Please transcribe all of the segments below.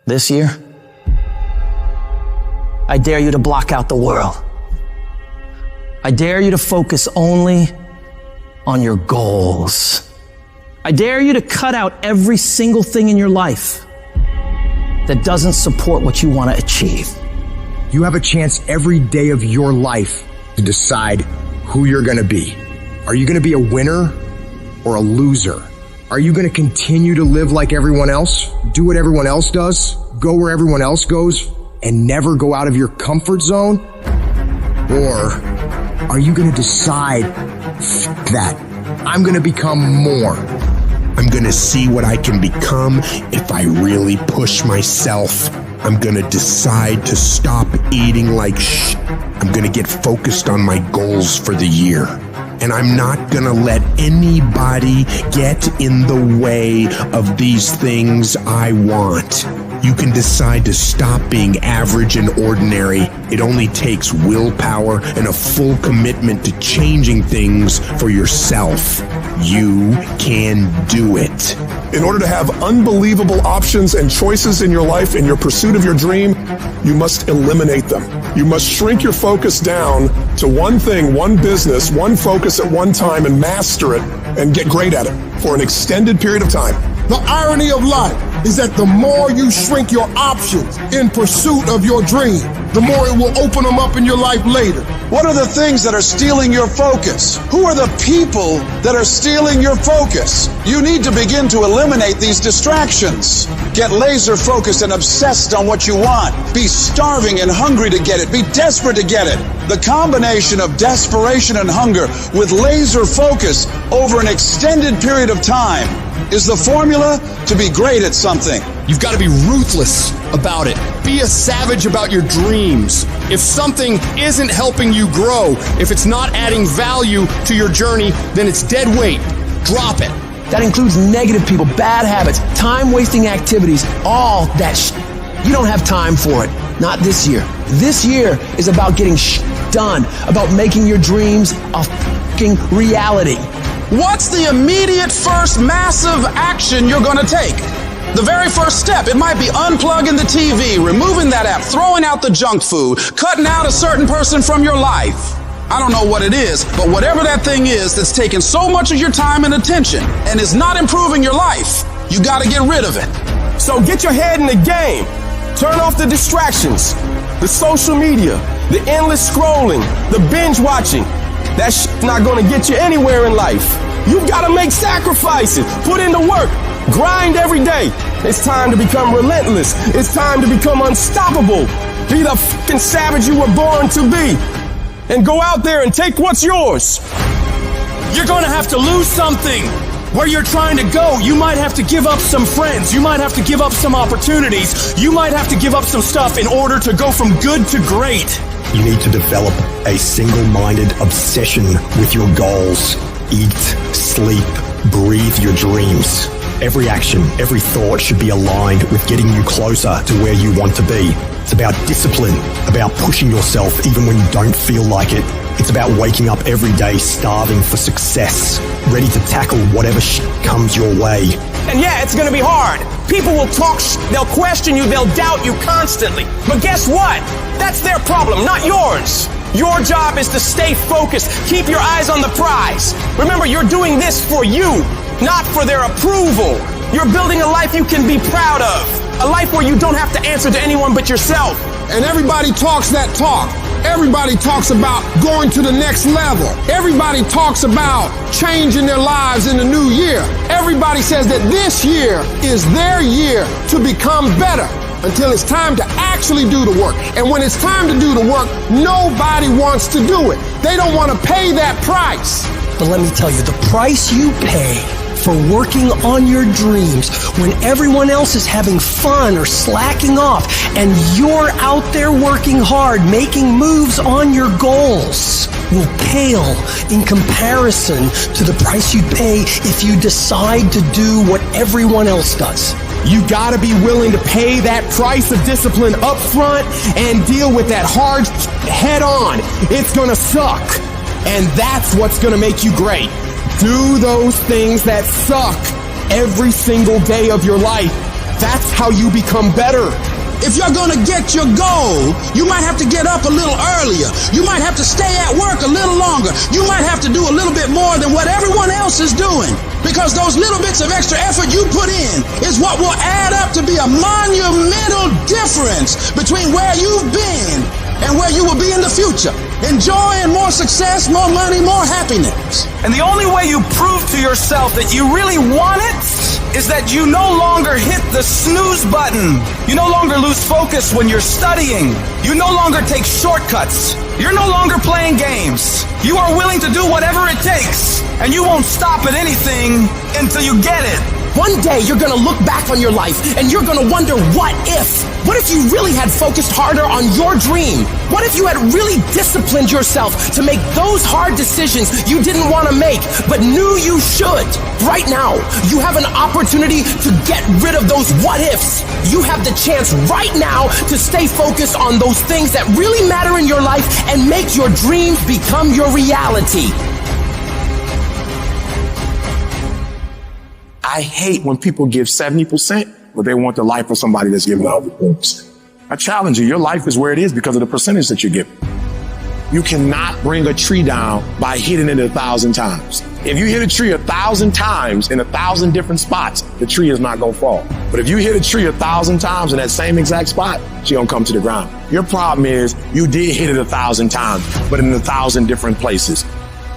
This year, I dare you to block out the world. I dare you to focus only on your goals. I dare you to cut out every single thing in your life that doesn't support what you want to achieve. You have a chance every day of your life to decide who you're going to be. Are you going to be a winner or a loser? Are you going to continue to live like everyone else, do what everyone else does, go where everyone else goes, and never go out of your comfort zone? Or are you going to decide that I'm going to become more? I'm going to see what I can become if I really push myself. I'm going to decide to stop eating like shit. I'm going to get focused on my goals for the year. And I'm not gonna let anybody get in the way of these things I want. You can decide to stop being average and ordinary. It only takes willpower and a full commitment to changing things for yourself. You can do it. In order to have unbelievable options and choices in your life, in your pursuit of your dream, you must eliminate them. You must shrink your focus down to one thing, one business, one focus at one time, and master it and get great at it for an extended period of time. The irony of life is that the more you shrink your options in pursuit of your dream, the more it will open them up in your life later. What are the things that are stealing your focus? Who are the people that are stealing your focus? You need to begin to eliminate these distractions. Get laser focused and obsessed on what you want. Be starving and hungry to get it. Be desperate to get it. The combination of desperation and hunger with laser focus over an extended period of time is the formula to be great at something. You've got to be ruthless about it. Be a savage about your dreams. If something isn't helping you grow, if it's not adding value to your journey, then it's dead weight. Drop it. That includes negative people, bad habits, time-wasting activities, all that You don't have time for it. Not this year. This year is about getting done, about making your dreams a fucking reality. What's the immediate first massive action you're going to take? The very first step, it might be unplugging the TV, removing that app, throwing out the junk food, cutting out a certain person from your life. I don't know what it is, but whatever that thing is that's taking so much of your time and attention and is not improving your life, you got to get rid of it. So get your head in the game. Turn off the distractions, the social media, the endless scrolling, the binge watching. That shit's not gonna get you anywhere in life. You've gotta make sacrifices, put in the work, grind every day. It's time to become relentless. It's time to become unstoppable. Be the fucking savage you were born to be. And go out there and take what's yours. You're gonna have to lose something. Where you're trying to go, you might have to give up some friends. You might have to give up some opportunities. You might have to give up some stuff in order to go from good to great. You need to develop a single-minded obsession with your goals. Eat, sleep, breathe your dreams. Every action, every thought should be aligned with getting you closer to where you want to be. It's about discipline, about pushing yourself even when you don't feel like it. It's about waking up every day starving for success, ready to tackle whatever comes your way. And yeah, it's gonna be hard. People will talk they'll question you, they'll doubt you constantly. But guess what? That's their problem, not yours. Your job is to stay focused. Keep your eyes on the prize. Remember, you're doing this for you, not for their approval. You're building a life you can be proud of. A life where you don't have to answer to anyone but yourself. And everybody talks that talk. Everybody talks about going to the next level. Everybody talks about changing their lives in the new year. Everybody says that this year is their year to become better until it's time to actually do the work. And when it's time to do the work, nobody wants to do it. They don't want to pay that price. But let me tell you, the price you pay for working on your dreams when everyone else is having fun or slacking off and you're out there working hard, making moves on your goals will pale in comparison to the price you'd pay if you decide to do what everyone else does. You gotta be willing to pay that price of discipline up front and deal with that hard head on. It's gonna suck. And that's what's gonna make you great. Do those things that suck every single day of your life. That's how you become better. If you're going to get your goal, you might have to get up a little earlier. You might have to stay at work a little longer. You might have to do a little bit more than what everyone else is doing. Because those little bits of extra effort you put in is what will add up to be a monumental difference between where you've been and where you will be in the future. Enjoying more success, more money, more happiness. And the only way you prove to yourself that you really want it is that you no longer hit the snooze button. You no longer lose focus when you're studying. You no longer take shortcuts. You're no longer playing games. You are willing to do whatever it takes, and you won't stop at anything until you get it. One day you're gonna look back on your life and you're gonna wonder, what if? What if you really had focused harder on your dream? What if you had really disciplined yourself to make those hard decisions you didn't want to make, but knew you should? Right now, you have an opportunity to get rid of those what ifs. You have the chance right now to stay focused on those things that really matter in your life and make your dreams become your reality. I hate when people give 70%, but they want the life of somebody that's giving 100%. I challenge you, your life is where it is because of the percentage that you're giving. You cannot bring a tree down by hitting it 1,000 times. If you hit a tree 1,000 times in 1,000 different spots, the tree is not gonna fall. But if you hit a tree 1,000 times in that same exact spot, she gonna come to the ground. Your problem is you did hit it 1,000 times, but in 1,000 different places.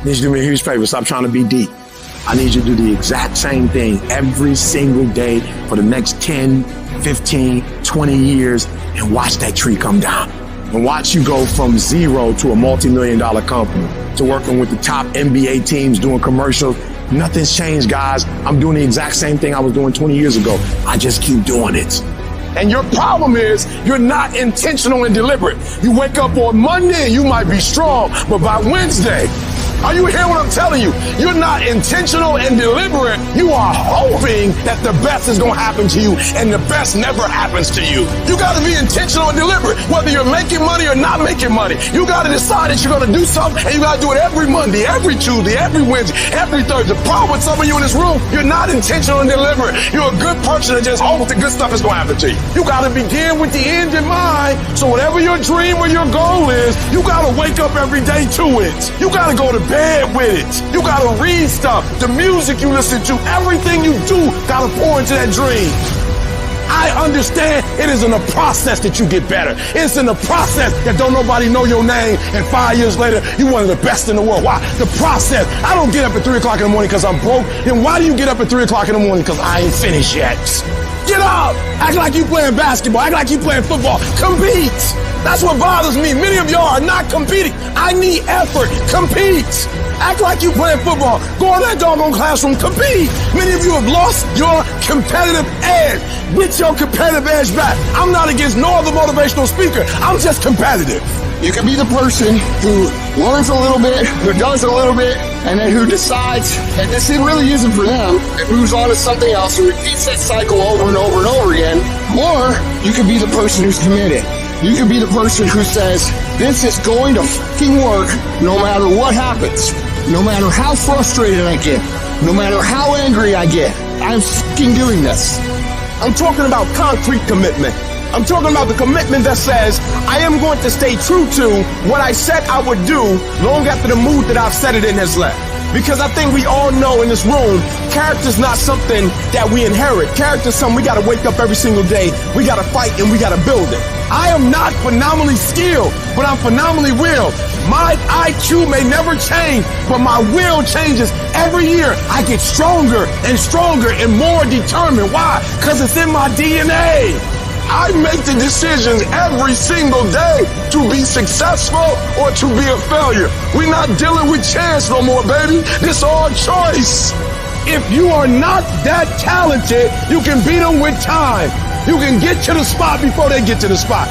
I need you to do me a huge favor, stop trying to be deep. I need you to do the exact same thing every single day for the next 10, 15, 20 years and watch that tree come down. And watch you go from zero to a multi-million-dollar company, to working with the top NBA teams, doing commercials. Nothing's changed, guys. I'm doing the exact same thing I was doing 20 years ago. I just keep doing it. And your problem is you're not intentional and deliberate. You wake up on Monday and you might be strong, but by Wednesday, are you hearing what I'm telling you? You're not intentional and deliberate. You are hoping that the best is going to happen to you, and the best never happens to you. You got to be intentional and deliberate, whether you're making money or not making money. You got to decide that you're going to do something, and you got to do it every Monday, every Tuesday, every Wednesday, every Thursday. The problem with some of you in this room, you're not intentional and deliberate. You're a good person that just hopes the good stuff is going to happen to you. You got to begin with the end in mind. So whatever your dream or your goal is, you got to wake up every day to it. You got to go to bed with it. You gotta read stuff, the music you listen to, everything you do gotta pour into that dream. I understand it is in the process that you get better. It's in the process that don't nobody know your name, and 5 years later, you're one of the best in the world. Why? The process. I don't get up at 3 o'clock in the morning because I'm broke. Then why do you get up at 3 o'clock in the morning? Because I ain't finished yet. Get up! Act like you playing basketball. Act like you playing football. Compete! That's what bothers me. Many of y'all are not competing. I need effort. Compete! Act like you playing football. Go in that doggone classroom. Compete! Many of you have lost your competitive edge. Get your competitive edge back. I'm not against no other motivational speaker. I'm just competitive. You can be the person who learns a little bit, who does a little bit, and then who decides that this really isn't for them, and moves on to something else and repeats that cycle over and over and over again. Or you can be the person who's committed. You can be the person who says, this is going to fucking work no matter what happens. No matter how frustrated I get. No matter how angry I get. I'm fucking doing this. I'm talking about concrete commitment. I'm talking about the commitment that says, I am going to stay true to what I said I would do long after the mood that I've set it in has left. Because I think we all know in this room, character's not something that we inherit. Character's something we gotta wake up every single day, we gotta fight, and we gotta build it. I am not phenomenally skilled, but I'm phenomenally willed. My IQ may never change, but my will changes every year. I get stronger and stronger and more determined. Why? Because it's in my DNA. I make the decisions every single day to be successful or to be a failure. We're not dealing with chance no more, baby. This all choice. If you are not that talented, you can beat them with time. You can get to the spot before they get to the spot.